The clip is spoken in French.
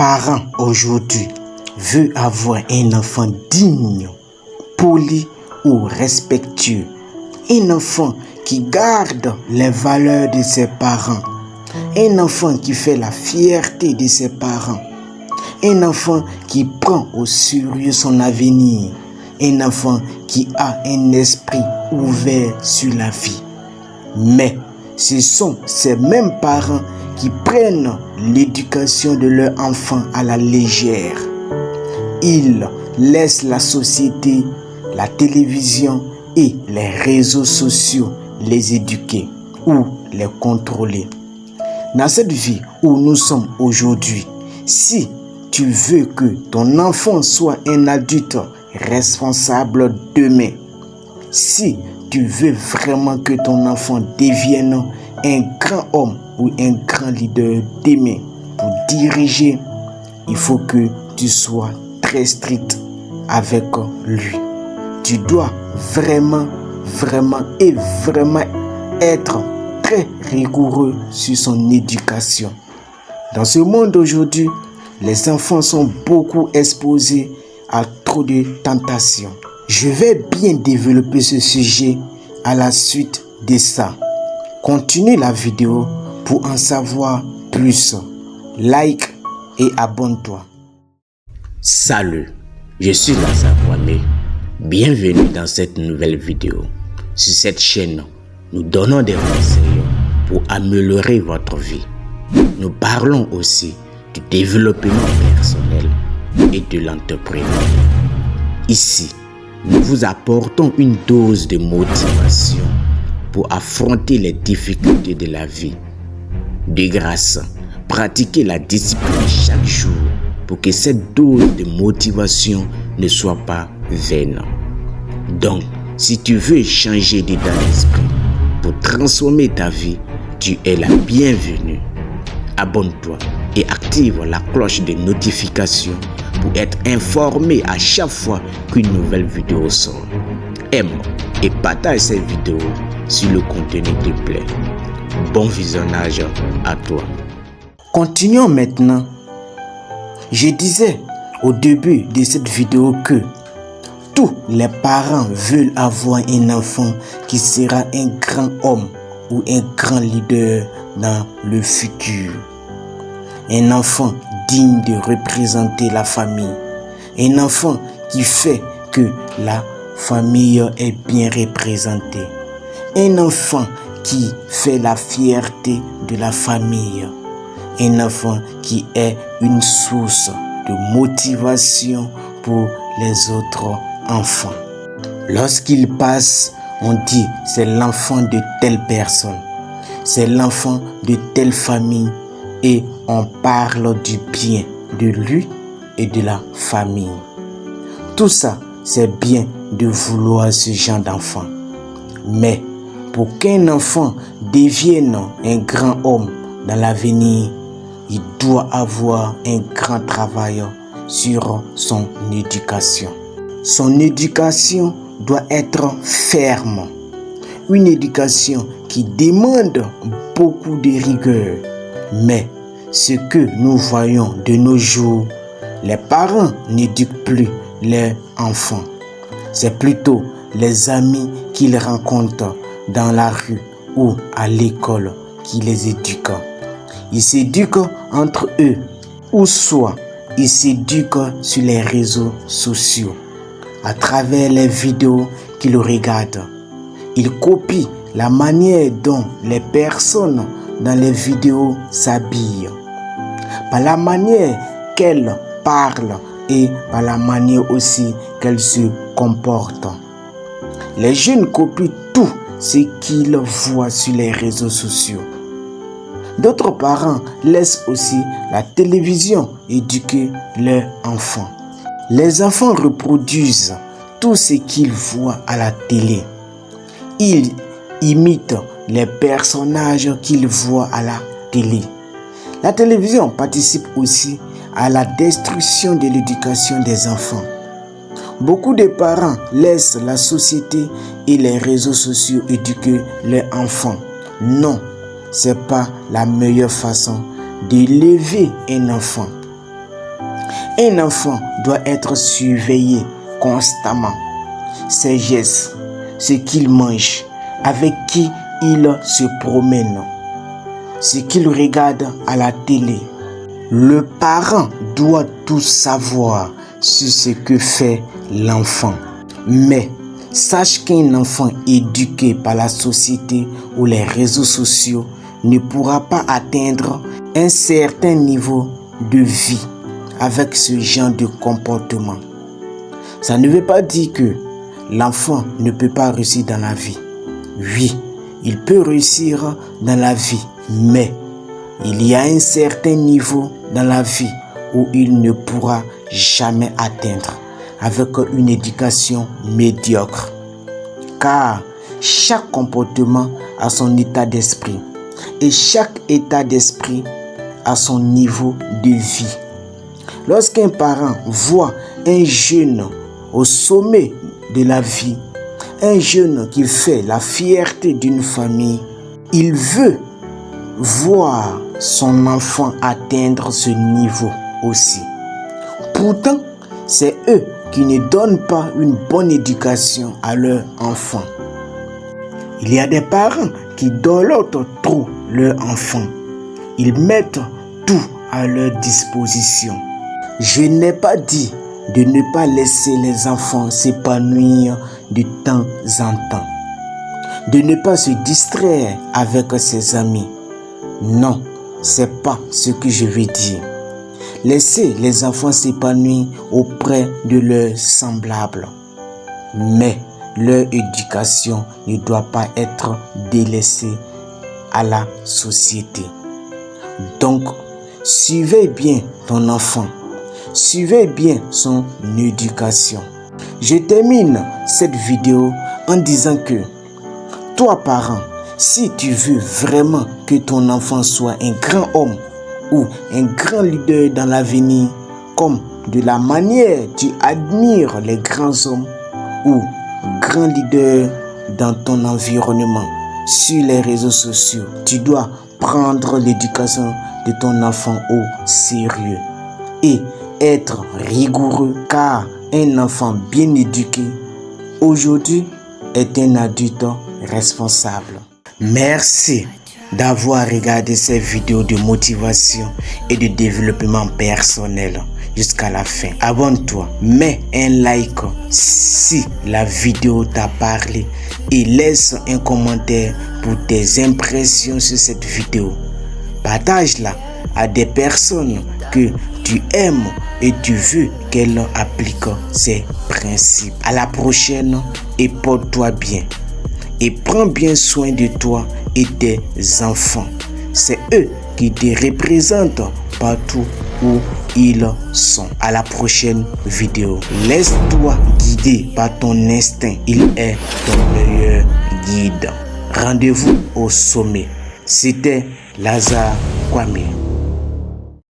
parent aujourd'hui veut avoir un enfant digne, poli ou respectueux, un enfant qui garde les valeurs de ses parents, un enfant qui fait la fierté de ses parents, un enfant qui prend au sérieux son avenir, un enfant qui a un esprit ouvert sur la vie. Mais ce sont ces mêmes parents qui prennent l'éducation de leur enfant à la légère. Ils laissent la société, la télévision et les réseaux sociaux les éduquer ou les contrôler. Dans cette vie où nous sommes aujourd'hui, si tu veux que ton enfant soit un adulte responsable demain, si tu veux vraiment que ton enfant devienne un grand homme ou un grand leader demain pour diriger, il faut que tu sois très strict avec lui. Tu dois vraiment être très rigoureux sur son éducation. Dans ce monde aujourd'hui, les enfants sont beaucoup exposés à trop de tentations. Je vais bien développer ce sujet à la suite de ça. Continue la vidéo pour en savoir plus. Like et abonne-toi. Salut, je suis Lazare Kwame. Bienvenue dans cette nouvelle vidéo. Sur cette chaîne, nous donnons des conseils pour améliorer votre vie. Nous parlons aussi du développement personnel et de l'entrepreneuriat. Ici, nous vous apportons une dose de motivation pour affronter les difficultés de la vie. De grâce, pratiquez la discipline chaque jour pour que cette dose de motivation ne soit pas vaine. Donc, si tu veux changer d'état d'esprit pour transformer ta vie, tu es la bienvenue. Abonne-toi et active la cloche de notification pour être informé à chaque fois qu'une nouvelle vidéo sort. Aime et partage cette vidéo si le contenu te plaît. Bon visionnage à toi. Continuons maintenant. Je disais au début de cette vidéo que tous les parents veulent avoir un enfant qui sera un grand homme ou un grand leader dans le futur. Un enfant digne de représenter la famille. Un enfant qui fait que la famille est bien représentée. Un enfant qui fait la fierté de la famille. Un enfant qui est une source de motivation pour les autres enfants. Lorsqu'il passe, on dit c'est l'enfant de telle personne, c'est l'enfant de telle famille et on parle du bien de lui et de la famille. Tout ça, c'est bien de vouloir ce genre d'enfant. Mais pour qu'un enfant devienne un grand homme dans l'avenir, il doit avoir un grand travail sur son éducation. Son éducation doit être ferme. Une éducation qui demande beaucoup de rigueur. Mais ce que nous voyons de nos jours, les parents n'éduquent plus leurs enfants. C'est plutôt les amis qu'ils rencontrent dans la rue ou à l'école qui les éduquent. Ils s'éduquent entre eux ou soit ils s'éduquent sur les réseaux sociaux. À travers les vidéos qu'ils regardent, ils copient la manière dont les personnes dans les vidéos s'habillent, par la manière qu'elles parlent et par la manière aussi qu'elles se comportent. Les jeunes copient tout ce qu'ils voient sur les réseaux sociaux. D'autres parents laissent aussi la télévision éduquer leurs enfants. Les enfants reproduisent tout ce qu'ils voient à la télé. Ils imitent les personnages qu'ils voient à la télé. La télévision participe aussi à la destruction de l'éducation des enfants. Beaucoup de parents laissent la société et les réseaux sociaux éduquer leurs enfants. Non, ce n'est pas la meilleure façon d'élever un enfant. Un enfant doit être surveillé constamment. Ses gestes, ce qu'il mange, avec qui il se promène, ce qu'il regarde à la télé. Le parent doit tout savoir sur ce que fait l'enfant. Mais sache qu'un enfant éduqué par la société ou les réseaux sociaux ne pourra pas atteindre un certain niveau de vie avec ce genre de comportement. Ça ne veut pas dire que l'enfant ne peut pas réussir dans la vie. Oui, il peut réussir dans la vie, mais il y a un certain niveau dans la vie où il ne pourra jamais atteindre avec une éducation médiocre. Car chaque comportement a son état d'esprit et chaque état d'esprit a son niveau de vie. Lorsqu'un parent voit un jeune au sommet de la vie, un jeune qui fait la fierté d'une famille, il veut voir son enfant atteindre ce niveau aussi. Pourtant, c'est eux qui ne donnent pas une bonne éducation à leur enfant. Il y a des parents qui dorlotent trop leur enfant. Ils mettent tout à leur disposition. Je n'ai pas dit de ne pas laisser les enfants s'épanouir de temps en temps, de ne pas se distraire avec ses amis. Non, c'est pas ce que je veux dire. Laissez les enfants s'épanouir auprès de leurs semblables. Mais leur éducation ne doit pas être délaissée à la société. Donc, suivez bien ton enfant. Suivez bien son éducation. Je termine cette vidéo en disant que toi, parent, si tu veux vraiment que ton enfant soit un grand homme ou un grand leader dans l'avenir, comme de la manière tu admires les grands hommes ou grands leaders dans ton environnement, sur les réseaux sociaux, tu dois prendre l'éducation de ton enfant au sérieux et être rigoureux, car un enfant bien éduqué aujourd'hui est un adulte responsable. Merci d'avoir regardé cette vidéo de motivation et de développement personnel jusqu'à la fin. Abonne-toi, mets un like si la vidéo t'a parlé et laisse un commentaire pour tes impressions sur cette vidéo. Partage-la à des personnes que tu aimes et tu veux qu'elles appliquent ces principes. À la prochaine et porte-toi bien. Et prends bien soin de toi et tes enfants. C'est eux qui te représentent partout où ils sont. À la prochaine vidéo. Laisse-toi guider par ton instinct. Il est ton meilleur guide. Rendez-vous au sommet. C'était Lazare Kwame.